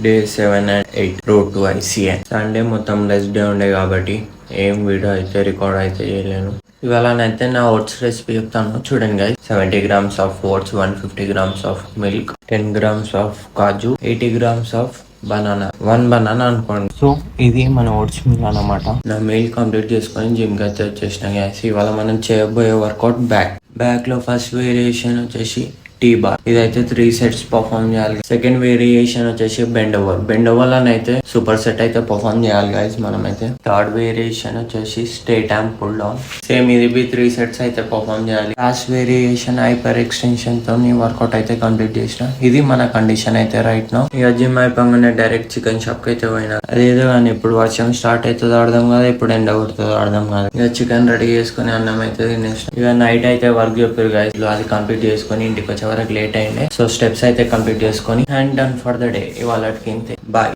Day 7 and 8 road to ICN. Sunday మొత్తం less day ఉండే కాబట్టి ఏం వీడియో అయితే రికార్డ్ అయితే చేయలేను. ఇవాళనైతే నా ఓట్స్ రెసిపీ చెప్తాను చూడండి guys. 70 grams of votes, 150 grams of milk, 10 grams of kaju, 80 grams of banana, 1 banana అనుకోండి. సో ఇది మన ఓట్స్ మీల్ అన్నమాట. నా మీల్ కంప్లీట్ చేసుకొని జిమ్ కి అయితే వచ్చేసిన గైస్. ఇవాళ మనం చేయబోయే వర్కౌట్ బ్యాక్ లో ఫస్ట్ వేరియేషన్ వచ్చేసి టీ బార్. ఇదైతే 3 sets పర్ఫామ్ చేయాలి. సెకండ్ వేరియేషన్ వచ్చేసి బెండ్ ఓవర్ అని అయితే సూపర్ సెట్ అయితే పర్ఫామ్ చేయాలి గైస్ మనమైతే. థర్డ్ వేరియేషన్ వచ్చేసి straight arm pull down. Same ఇది బి 3 sets అయితే పర్ఫామ్ చేయాలి. లాస్ట్ వేరియేషన్ హైపర్ ఎక్స్టెన్షన్ తో వర్కౌట్ అయితే కంప్లీట్ చేసిన. ఇది మన కండిషన్ అయితే రైట్ నౌ. ఇక జిమ్ అయిపోగానే డైరెక్ట్ చికెన్ షాప్ కి అయితే పోయినా. అదేదో కానీ ఇప్పుడు వర్షం స్టార్ట్ అవుతుందో అర్థం కాదు, ఇప్పుడు ఎండ కొడుతుందో అర్థం కాదు. ఇక చికెన్ రెడీ చేసుకుని అన్నం అయితే తినేసిన. ఇక నైట్ అయితే వర్క్ చెప్పారు గైస్. అది కంప్లీట్ చేసుకుని ఇంటికి వచ్చే వరకు లేట్ అయింది. సో స్టెప్స్ అయితే కంప్లీట్ చేసుకొని hand done for the day. ఇవాళకి ఇంతే. బాయ్.